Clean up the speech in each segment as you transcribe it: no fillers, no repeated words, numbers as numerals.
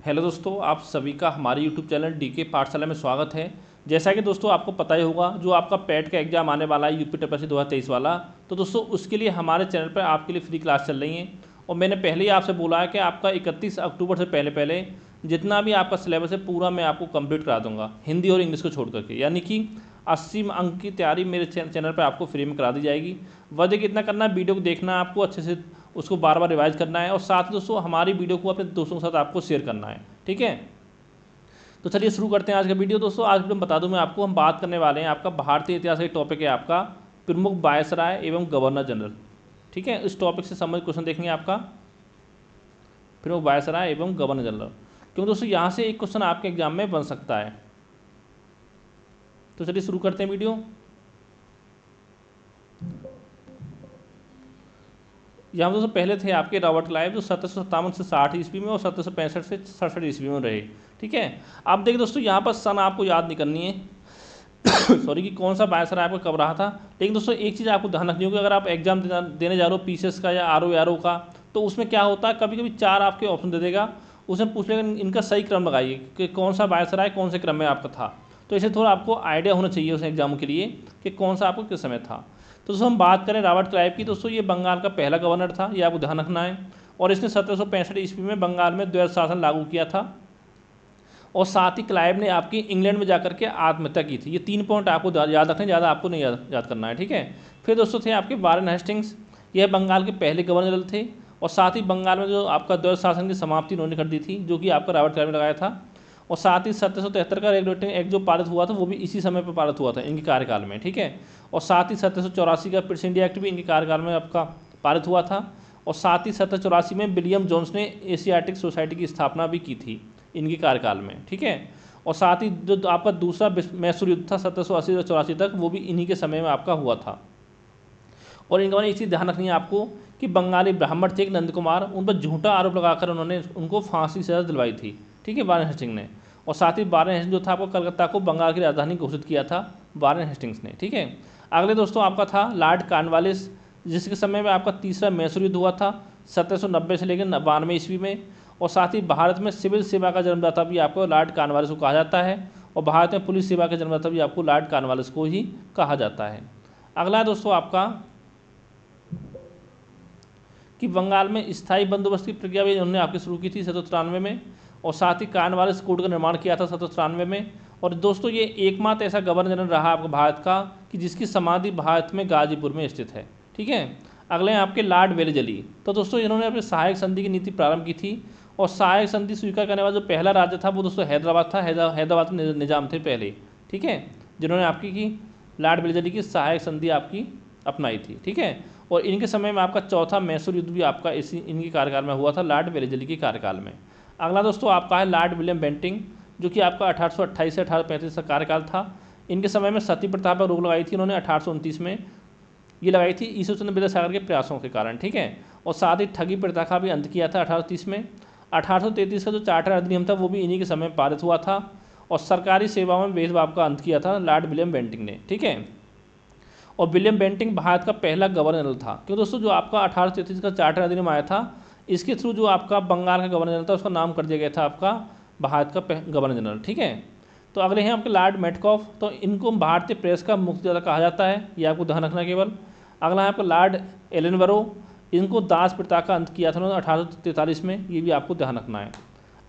Hello दोस्तों, आप सभी का हमारे यूट्यूब चैनल डीके पाठशाला में स्वागत है। जैसा कि दोस्तों आपको पता ही होगा, जो आपका पेट का एग्जाम आने वाला है यूपी टीएसपीएससी 2023 वाला, तो दोस्तों उसके लिए हमारे चैनल पर आपके लिए फ्री क्लास चल रही हैं। और मैंने पहले ही आपसे बोला है कि आपका 31 अक्टूबर से पहले पहले जितना भी आपका सिलेबस है पूरा मैं आपको कंप्लीट करा दूंगा, हिंदी और इंग्लिश को छोड़ करके। यानी कि 80 अंक की तैयारी मेरे चैनल पर आपको फ्री में करा दी जाएगी। वजह कितना करना है, वीडियो को देखना है आपको अच्छे से, उसको बार बार रिवाइज करना है और साथ ही दोस्तों हमारी वीडियो को अपने दोस्तों के साथ आपको शेयर करना है। ठीक है, तो चलिए शुरू करते हैं आज का वीडियो। दोस्तों आज वीडियो में बता दूं मैं आपको, हम बात करने वाले हैं आपका भारतीय इतिहास का टॉपिक है आपका प्रमुख वायसराय एवं गवर्नर जनरल। ठीक है, इस टॉपिक से संबंधित क्वेश्चन देखेंगे आपका प्रमुख वायसराय एवं गवर्नर जनरल, क्योंकि दोस्तों यहाँ से एक क्वेश्चन आपके एग्जाम में बन सकता है। तो चलिए शुरू करते हैं वीडियो। यहाँ दोस्तों पहले थे आपके रॉबर्ट क्लाइव, जो 1757 से 60 ईस्वी में और 1765 से 67 ईस्वी में रहे। ठीक है, आप देखिए दोस्तों यहाँ पर सन आपको याद नहीं करनी है सॉरी, कि कौन सा वायसराय आपको कब रहा था। लेकिन दोस्तों एक चीज़ आपको ध्यान रखनी होगी, अगर आप एग्जाम देने जा रहे हो पीसीएस का या आरओ का, तो उसमें क्या होता है, कभी कभी 4 आपके ऑप्शन दे देगा, उसमें पूछ लेगा इनका सही क्रम लगाइए कि कौन सा वायसराय कौन से क्रम में आपका था। तो इसे थोड़ा आपको आइडिया होना चाहिए उस एग्जाम के लिए कि कौन सा आपको किस समय था। तो दोस्तों हम बात करें रॉबर्ट क्लाइव की, दोस्तों ये बंगाल का पहला गवर्नर था, ये आपको ध्यान रखना है। और इसने 1765 ईस्वी में बंगाल में द्वैध शासन लागू किया था। और साथ ही क्लाइव ने आपकी इंग्लैंड में जाकर के आत्महत्या की थी। ये 3 पॉइंट आपको याद रखने, ज़्यादा आपको नहीं याद करना है। ठीक है, फिर दोस्तों थे आपके वारेन हेस्टिंग्स, यह बंगाल के पहले गवर्नर जनरल थे। और साथ ही बंगाल में जो आपका द्वैध शासन की समाप्ति उन्होंने कर दी थी, जो कि आपका रॉबर्ट क्लाइव ने लगाया था। और साथ ही 1773 का रेगुलेटिंग एक्ट जो पारित हुआ था, वो भी इसी समय पर पारित हुआ था इनके कार्यकाल में। ठीक है, और साथ ही 1784 का ब्रिटिश इंडिया एक्ट भी इनके कार्यकाल में आपका पारित हुआ था। और साथ ही 1784 में विलियम जोन्स ने एशियाटिक सोसाइटी की स्थापना भी की थी इनके कार्यकाल में। ठीक है, और साथ ही जो आपका दूसरा मैसूर युद्ध था 1780 से 84 तक, वो भी इन्हीं के समय में आपका हुआ था। और इनके बारे में एक चीज़ ध्यान रखनी है आपको कि बंगाली ब्राह्मण थे एक नंद कुमार, उन पर झूठा आरोप लगाकर उन्होंने उनको फांसी सजा दिलवाई थी। ठीक है, वारेन हेस्टिंग्स ने। और साथ ही वारेन हेस्टिंग्स जो था आपको कलकत्ता को बंगाल की राजधानी घोषित किया था वारेन हेस्टिंग्स ने। ठीक है, अगले दोस्तों आपका था लॉर्ड कॉर्नवालिस, जिसके समय में आपका तीसरा मैसूर युद्ध हुआ था 1790 से लेकर 92 ईस्वी में। और साथ ही भारत में सिविल सेवा का जन्मदाता भी आपको लॉर्ड कॉर्नवालिस को कहा जाता है, और भारत में पुलिस सेवा का जन्मदाता भी आपको लॉर्ड कॉर्नवालिस को ही कहा जाता है। अगला दोस्तों आपका कि बंगाल में स्थायी बंदोबस्त की प्रक्रिया भी उन्होंने आपकी शुरू की थी 1793 में। और साथ ही कॉर्नवालिस कोड का निर्माण किया था 1793 में। और दोस्तों ये एकमात्र ऐसा गवर्नर जनरल रहा आपका भारत का कि जिसकी समाधि भारत में गाजीपुर में स्थित है। ठीक है, अगले हैं आपके लॉर्ड वेलेजली। तो दोस्तों इन्होंने अपनी सहायक संधि की नीति प्रारंभ की थी। और सहायक संधि स्वीकार करने वाला जो पहला राज्य था वो दोस्तों हैदराबाद था। हैदराबाद में निजाम थे पहले। ठीक है, जिन्होंने आपकी की लॉर्ड वेलेजली की सहायक संधि आपकी अपनाई थी। ठीक है, और इनके समय में आपका चौथा मैसूर युद्ध भी आपका इसी इनके कार्यकाल में हुआ था, लॉर्ड वेलेजली के कार्यकाल में। अगला दोस्तों आपका है लॉर्ड विलियम बेंटिंग, जो कि आपका 1828 से 1835 का कार्यकाल था। इनके समय में सती प्रथा पर रोक लगाई थी इन्होंने 1829 में, ये लगाई थी ईश्वरचंद्र विद्यासागर के प्रयासों के कारण। ठीक है, और साथ ही ठगी प्रथा का भी अंत किया था 1830 में। 1833 का जो चार्टर अधिनियम था वो भी इन्हीं के समय में पारित हुआ था। और सरकारी सेवाओं में भेदभाव का अंत किया था लॉर्ड विलियम बेंटिंग ने। ठीक है, और विलियम बेंटिंग भारत का पहला गवर्नर जनरल था, क्योंकि दोस्तों जो आपका 1833 का चार्टर अधिनियम आया था, इसके थ्रू जो आपका बंगाल का गवर्नर जनरल था उसका नाम कर दिया गया था आपका भारत का गवर्नर जनरल। ठीक है, तो अगले हैं आपके लॉर्ड मेटकॉफ, तो इनको भारतीय प्रेस का मुक्तिदाता कहा जाता है, ये आपको ध्यान रखना केवल। अगला है आपका लॉर्ड एलनबरो, इनको दास प्रथा का अंत किया था उन्होंने 1843 में, ये भी आपको ध्यान रखना है।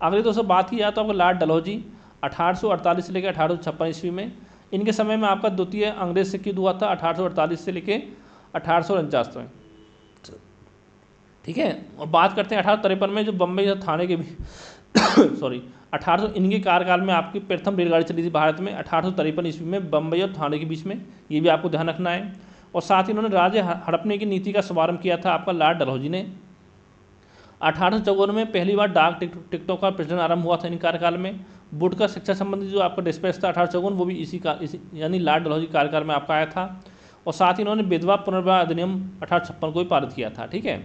अगले दोस्तों बात की जाए तो आपका लॉर्ड डलहौजी 1848 से लेकर 1856 ईस्वी में, इनके समय में आपका द्वितीय अंग्रेज से युद्ध हुआ था 1848 से लेकर 1849 में। ठीक है, और बात करते हैं 1853 में जो बम्बई और थाने के सॉरी 1800 इनके कार्यकाल में आपकी प्रथम रेलगाड़ी चली थी भारत में 1853 ईस्वी में बम्बई और थाने के बीच में, ये भी आपको ध्यान रखना है। और साथ ही उन्होंने राज्य हड़पने की नीति का शुभारंभ किया था आपका लॉर्ड डलहौजी ने। 1854 में पहली बार डाक टिकटों का प्रचलन आरंभ हुआ था इन कार्यकाल में। बुट का शिक्षा संबंधी जो आपका डिस्पैच था 1854, वो भी इसी यानी लॉर्ड डलहौजी कार्यकाल में आपका आया था। और साथ ही इन्होंने विधवा पुनर्विवाह अधिनियम 1856 को भी पारित किया था। ठीक है,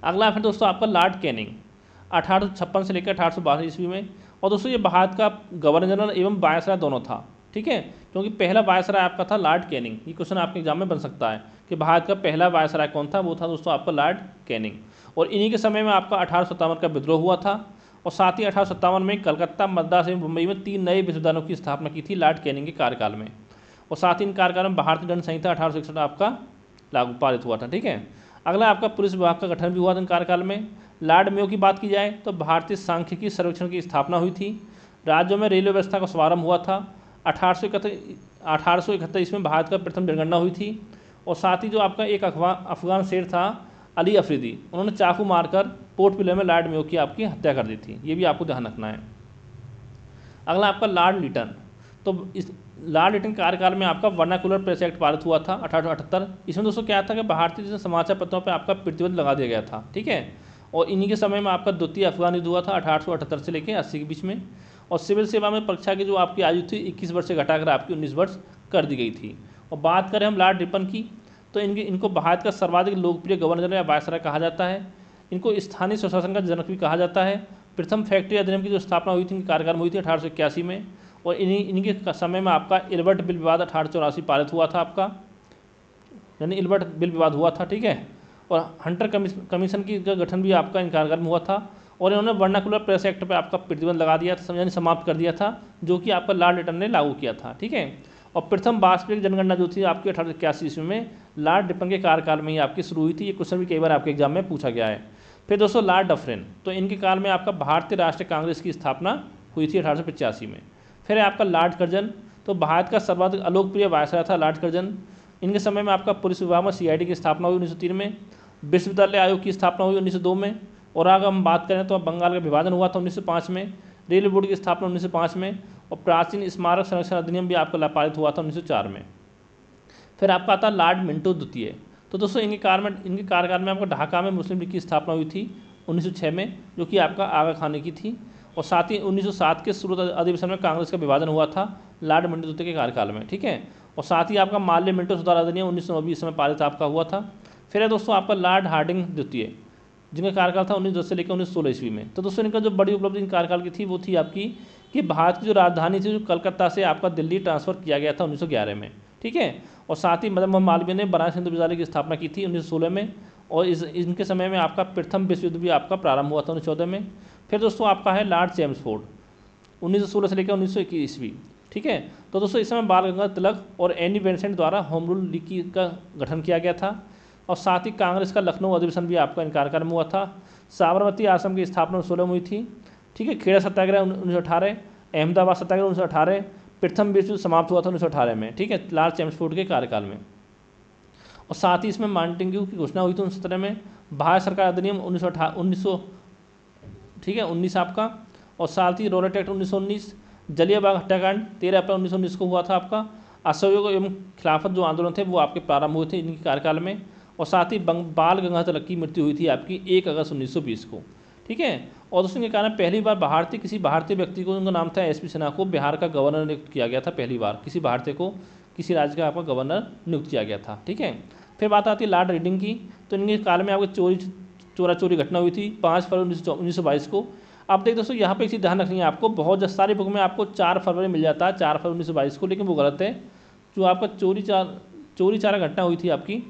अगला फिर दोस्तों आपका लॉर्ड कैनिंग 1856 से लेकर 1862 ईस्वी में। और दोस्तों ये भारत का गवर्नर जनरल एवं वायसराय दोनों था। ठीक है, क्योंकि पहला वायसराय आपका था लॉर्ड कैनिंग, ये क्वेश्चन आपके एग्जाम में बन सकता है कि भारत का पहला वायसराय कौन था, वो था दोस्तों आपका लॉर्ड कैनिंग। और इन्हीं के समय में आपका 1857 का विद्रोह हुआ था। और साथ ही 1857 में कलकत्ता, मद्रास एवं मुंबई में 3 नए विश्वविद्यालयों की स्थापना की थी लॉर्ड कैनिंग के कार्यकाल में। और साथ ही इन कार्यकाल में भारतीय दंड संहिता 1861 आपका लागू पारित हुआ था। ठीक है, अगला आपका पुलिस विभाग का गठन भी हुआ था इन कार्यकाल में। लॉर्ड मेयो की बात की जाए तो भारतीय सांख्यिकी सर्वेक्षण की स्थापना हुई थी। राज्यों में रेलवे व्यवस्था का शुभारंभ हुआ था। 1871 ईस्वी में भारत का प्रथम जनगणना हुई थी। और साथ ही जो आपका एक अफगान शेर था अली अफरीदी, उन्होंने चाकू मारकर पोर्ट ब्लेयर में लॉर्ड मेयो की आपकी हत्या कर दी थी। ये भी आपको ध्यान रखना है। अगला आपका लॉर्ड लिटन। तो इस लॉर्ड लिटन कार्यकाल में आपका वर्नाकुलर प्रेस एक्ट पारित हुआ था 1878। इसमें दोस्तों क्या था कि भारतीय समाचार पत्रों पर आपका प्रतिबंध लगा दिया गया था। ठीक है, और इन्हीं के समय में आपका द्वितीय अफगान युद्ध हुआ था 1878 से लेकर 80 के बीच में। और सिविल सेवा में परीक्षा की जो आपकी आयु थी 21 वर्ष से घटाकर आपकी 19 वर्ष कर दी गई थी। और बात करें हम लॉर्ड रिपन की, तो इनको भारत का सर्वाधिक लोकप्रिय गवर्नर या वायसराय कहा जाता है। इनको स्थानीय स्वशासन का जनक भी कहा जाता है। प्रथम फैक्ट्री अधिनियम की जो स्थापना हुई थी, कार्यकाल में हुई थी 1881 में। और इनके समय में आपका इल्बर्ट बिल विवाद 1884 पारित हुआ था आपका, यानी इल्बर्ट बिल विवाद हुआ था। ठीक है, और हंटर कमीशन की का गठन भी आपका इन कार्यकाल में हुआ था। और इन्होंने वर्नाकुलर प्रेस एक्ट पर आपका प्रतिबंध लगा दिया था, यानी समाप्त कर दिया था, जो कि आपका लॉर्ड लिटन ने लागू किया था। ठीक है, और प्रथम वास्तविक जनगणना जो थी आपकी 1881 ईस्वी में लॉर्ड रिपन के कार्यकाल में ही आपकी शुरू हुई थी। ये क्वेश्चन भी कई बार आपके एग्जाम में पूछा गया है। फिर दोस्तों लॉर्ड डफरिन, तो इनके काल में आपका भारतीय राष्ट्रीय कांग्रेस की स्थापना हुई थी 1885 में। फिर है आपका लॉर्ड कर्जन, तो भारत का सर्वाधिक अलोकप्रिय वायसराय था लॉर्ड कर्जन। इनके समय में आपका पुलिस विभाग में CID की स्थापना हुई 1903 में। विश्वविद्यालय आयोग की स्थापना हुई 1902 में। और अगर हम बात करें तो बंगाल का विभाजन हुआ था 1905 में। रेलवे बोर्ड की स्थापना 1905 में। और प्राचीन स्मारक संरक्षण अधिनियम भी आपका पारित हुआ था 1904 में। फिर आपका आता है लॉर्ड मिंटो द्वितीय। तो दोस्तों इनके कार्यकाल में आपका ढाका में मुस्लिम लीग की स्थापना हुई थी 1906 में, जो कि आपका आगा खाने की थी। और साथ ही 1907 के शुरू अधिवेशन में कांग्रेस का विभाजन हुआ था लॉर्ड मिंटो द्वितीय के कार्यकाल में। ठीक है, और साथ ही आपका माल्य मिंटो सुधार अधिनियम 1920 में पारित आपका हुआ था। फिर है दोस्तों आपका लॉर्ड हार्डिंग द्वितीय, जिनका कार्यकाल था 1910 से लेकर 1916 ईस्वी में। तो दोस्तों इनका जो बड़ी उपलब्धि इन कार्यकाल की थी वो थी आपकी कि भारत की जो राजधानी थी, जो कलकत्ता से आपका दिल्ली ट्रांसफर किया गया था 1911 में। ठीक है, और साथ ही मदन मोहन मालवीय ने बनारस हिंदू विद्यालय की स्थापना की थी 1916 में। और इनके समय में आपका प्रथम विश्व युद्ध भी आपका प्रारंभ हुआ था 1914 में। फिर दोस्तों आपका है लॉर्ड चेम्सफोर्ड 1916 से लेकर 1921 ईस्वी। ठीक है, तो दोस्तों इस समय बाल गंगाधर तिलक और एनी बेसेंट द्वारा होम रूल लीग का गठन किया गया था। और साथ ही कांग्रेस का लखनऊ अधिवेशन भी आपका इन कार्यकाल में हुआ था। साबरमती आश्रम की स्थापना 1916 में हुई थी। ठीक है, खेड़ा सत्याग्रह 1918, अहमदाबाद सत्याग्रह 1918, प्रथम विश्व युद्ध समाप्त हुआ था 1918 में। ठीक है, लॉर्ड चेम्सफोर्ड के कार्यकाल में। और साथ ही इसमें मार्टिन्ग्यू की घोषणा हुई थी 1917 में। भारत सरकार अधिनियम 1900 ठीक है 19 आपका। और साथ ही रॉलेट एक्ट 1919, जलियांवाला हत्याकांड 13 अप्रैल 1919 को हुआ था आपका। असहयोग एवं खिलाफत जो आंदोलन थे वो आपके प्रारंभ हुए थे इनके कार्यकाल में। और साथ ही बाल गंगाधर तिलक की मृत्यु हुई थी आपकी 1 अगस्त 1920 को। ठीक है, और दोस्तों के कारण पहली बार किसी भारतीय व्यक्ति को, उनका नाम था SP सिन्हा को, बिहार का गवर्नर नियुक्त किया गया था। पहली बार किसी भारतीय को किसी राज्य का आपका गवर्नर नियुक्त किया गया था। ठीक है, फिर बात आती है लॉर्ड रीडिंग की। तो इनके काल में आपको चोरी घटना हुई थी 5 फरवरी 1922 को। अब देख दोस्तों यहाँ पे एक चीज़ ध्यान रखनी है आपको, बहुत सारी बुक में आपको 4 फरवरी मिल जाता है, 4 फरवरी 1922 को, लेकिन वो गलत है। जो आपका चोरी चारा घटना हुई थी आपकी,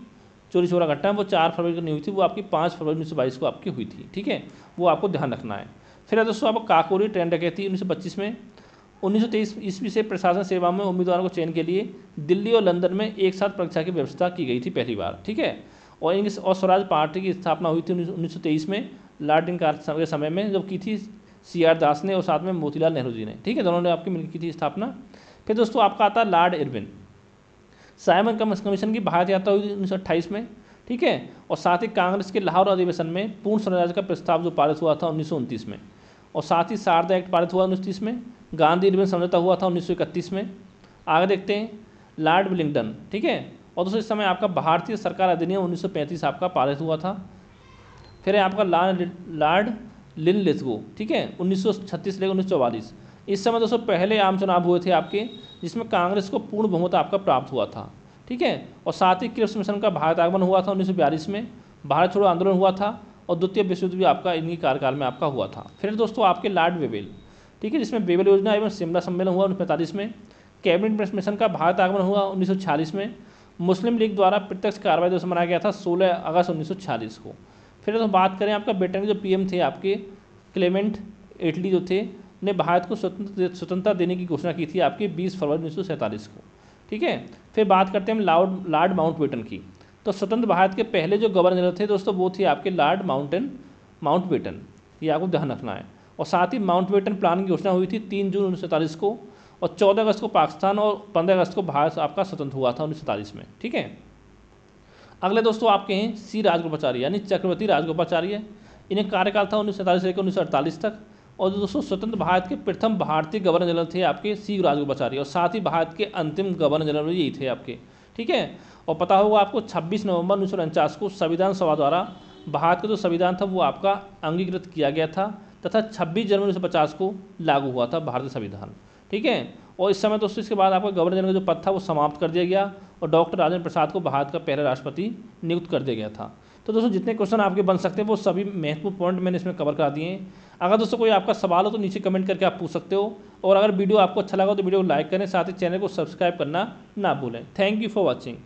चोरी चोरा घटना वो 4 फरवरी को नहीं हुई थी, वो आपकी 5 फरवरी 1922 को आपकी हुई थी। ठीक है, वो आपको ध्यान रखना है। फिर है दोस्तों आपको काकोरी ट्रेन डकैती 1925 में। 1923 ईस्वी से प्रशासन सेवा में उम्मीदवारों को चयन के लिए दिल्ली और लंदन में एक साथ परीक्षा की व्यवस्था की गई थी पहली बार। ठीक है, और स्वराज पार्टी की स्थापना हुई थी 1923 में लॉर्ड रीडिंग के समय में, जब की थी CR दास ने और साथ में मोतीलाल नेहरू जी ने। ठीक है, दोनों ने आपकी मिलकर की थी स्थापना। फिर दोस्तों आपका आता है लॉर्ड इरविन। साइमन कमीशन की भारत यात्रा हुई थी 1928 में। ठीक है, और साथ ही कांग्रेस के लाहौर अधिवेशन में पूर्ण स्वराज का प्रस्ताव जो पारित हुआ था 1929 में। और साथ ही शारदा एक्ट पारित हुआ 1930 में। गांधी इरविन समझौता हुआ था 1931 में। आगे देखते हैं लॉर्ड विलिंगटन। ठीक है, और दोस्तों इस समय आपका भारतीय सरकार अधिनियम 1935 आपका पारित हुआ था। फिर है आपका लॉर्ड लिनलिथगो। ठीक है, 1936 लेकर 1944। इस समय दोस्तों पहले आम चुनाव हुए थे आपके, जिसमें कांग्रेस को पूर्ण बहुमत आपका प्राप्त हुआ था। ठीक है, और साथ ही क्रिप्स मिशन का भारत आगमन हुआ था 1942 में। भारत छोड़ो आंदोलन हुआ था और द्वितीय विश्व युद्ध भी आपका इन्हीं कार्यकाल में आपका हुआ था। फिर दोस्तों आपके लॉर्ड वेवेल। ठीक है, जिसमें बेबल योजना एवं शिमला सम्मेलन हुआ 1945 में। कैबिनेट मिशन का भारत आगमन हुआ 1946 में। मुस्लिम लीग द्वारा प्रत्यक्ष कार्रवाई दिवस मनाया गया था 16 अगस्त 1946 को। फिर तो बात करें आपका ब्रिटेन के जो PM थे आपके क्लेमेंट इटली जो थे ने भारत को स्वतंत्रता देने की घोषणा की थी आपकी 20 फरवरी 1947 को। ठीक है, फिर बात करते हैं हम लॉर्ड माउंटबेटन की। तो स्वतंत्र भारत के पहले जो गवर्नर जनरल थे दोस्तों वो थे आपके लॉर्ड माउंटबेटन, ये आपको ध्यान रखना है। और साथ ही माउंटबेटन प्लान की घोषणा हुई थी 3 जून 1947 को, और 14 अगस्त को पाकिस्तान और 15 अगस्त को भारत आपका स्वतंत्र हुआ था 1947 में। ठीक है, अगले दोस्तों आपके हैं सी राजगोपाचार्य यानी चक्रवर्ती राजगोपाचार्य। इन्हें कार्यकाल था 1947 से लेकर 1948 तक। और दोस्तों स्वतंत्र भारत के प्रथम भारतीय गवर्नर जनरल थे आपके सी राजगोपाचार्य, और साथ ही भारत के अंतिम गवर्नर जनरल यही थे आपके। ठीक है, और पता होगा आपको 26 नवंबर 1949 को संविधान सभा द्वारा भारत का जो संविधान था वो आपका अंगीकृत किया गया था, तथा 26 जनवरी 1950 को लागू हुआ था भारतीय संविधान। ठीक है, और इस समय दोस्तों इसके बाद आपका गवर्नर जनरल का जो पद था वो समाप्त कर दिया गया, और डॉक्टर राजेंद्र प्रसाद को भारत का पहला राष्ट्रपति नियुक्त कर दिया गया था। तो दोस्तों जितने क्वेश्चन आपके बन सकते हैं वो सभी महत्वपूर्ण पॉइंट मैंने इसमें कवर कर दिए हैं। अगर दोस्तों कोई आपका सवाल हो तो नीचे कमेंट करके आप पूछ सकते हो, और अगर वीडियो आपको अच्छा लगा तो वीडियो को लाइक करें, साथ ही चैनल को सब्सक्राइब करना ना भूलें। Thank you for watching.